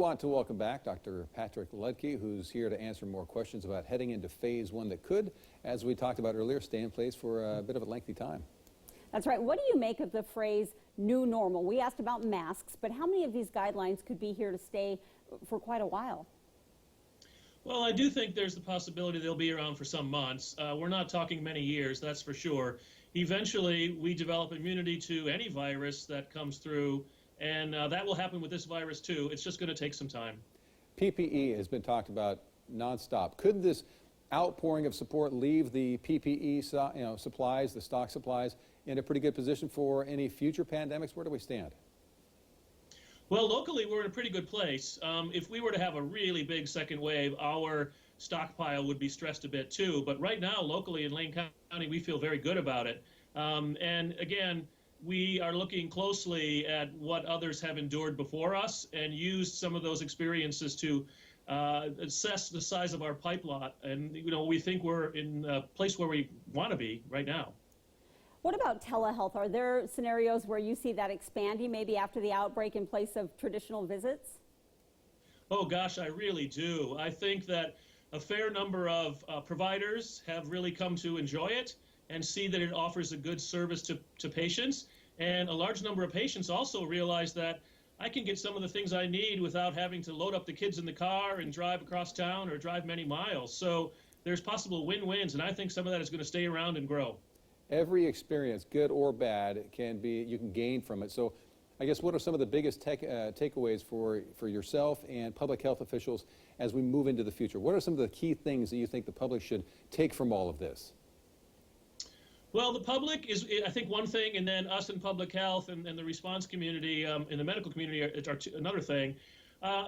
I want to welcome back Dr. Patrick Luedtke, who's here to answer more questions about heading into phase one that could, as we talked about earlier, stay in place for a bit of a lengthy time. That's right. What do you make of the phrase new normal? We asked about masks, but how many of these guidelines could be here to stay for quite a while? Well, I do think there's the possibility they'll be around for some months. We're not talking many years, that's for sure. Eventually, we develop immunity to any virus that comes through, and that will happen with this virus too. It's just going to take some time. PPE has been talked about nonstop. Could this outpouring of support leave the PPE supplies, the stock supplies, in a pretty good position for any future pandemics? Where do we stand? Well, locally, we're in a pretty good place. If we were to have a really big second wave, our stockpile would be stressed a bit too. But right now, locally in Lane County, we feel very good about it. And again, we are looking closely at what others have endured before us and used some of those experiences to assess the size of our pipe lot. And, we think we're in a place where we want to be right now. What about telehealth? Are there scenarios where you see that expanding maybe after the outbreak in place of traditional visits? Oh gosh, I really do. I think that a fair number of providers have really come to enjoy it and see that it offers a good service to patients. And a large number of patients also realize that I can get some of the things I need without having to load up the kids in the car and drive across town or drive many miles. So there's possible win-wins, and I think some of that is going to stay around and grow. Every experience, good or bad, you can gain from it. So I guess what are some of the biggest takeaways for yourself and public health officials as we move into the future? What are some of the key things that you think the public should take from all of this? Well, the public is, I think, one thing, and then us in public health and the response community, in the medical community, are another thing.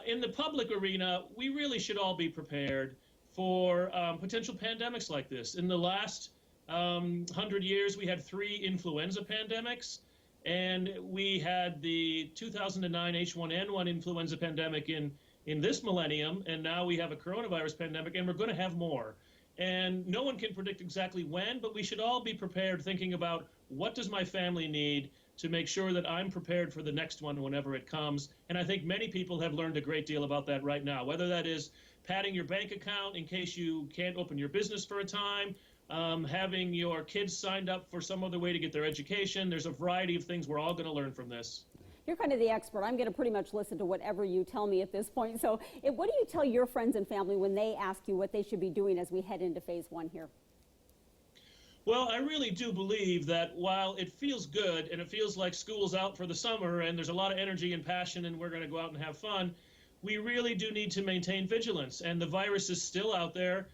In the public arena, we really should all be prepared for potential pandemics like this. In the last 100 years, we had 3 influenza pandemics, and we had the 2009 H1N1 influenza pandemic in this millennium, and now we have a coronavirus pandemic, and we're going to have more. And no one can predict exactly when, but we should all be prepared, thinking about what does my family need to make sure that I'm prepared for the next one whenever it comes. And I think many people have learned a great deal about that right now, whether that is padding your bank account in case you can't open your business for a time, having your kids signed up for some other way to get their education. There's a variety of things we're all going to learn from this. You're kind of the expert. I'm going to pretty much listen to whatever you tell me at this point. So what do you tell your friends and family when they ask you what they should be doing as we head into phase one here? Well, I really do believe that while it feels good and it feels like school's out for the summer and there's a lot of energy and passion and we're going to go out and have fun, we really do need to maintain vigilance. And the virus is still out there.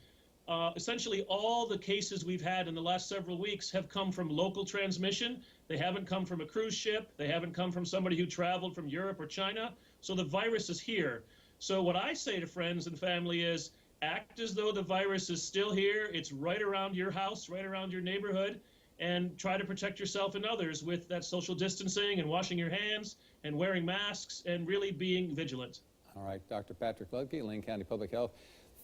Essentially, all the cases we've had in the last several weeks have come from local transmission. They haven't come from a cruise ship. They haven't come from somebody who traveled from Europe or China. So the virus is here. So what I say to friends and family is act as though the virus is still here. It's right around your house, right around your neighborhood, and try to protect yourself and others with that social distancing and washing your hands and wearing masks and really being vigilant. All right, Dr. Patrick Luedtke, Lane County Public Health.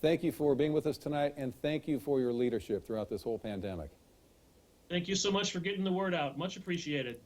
Thank you for being with us tonight, and thank you for your leadership throughout this whole pandemic. Thank you so much for getting the word out. Much appreciated.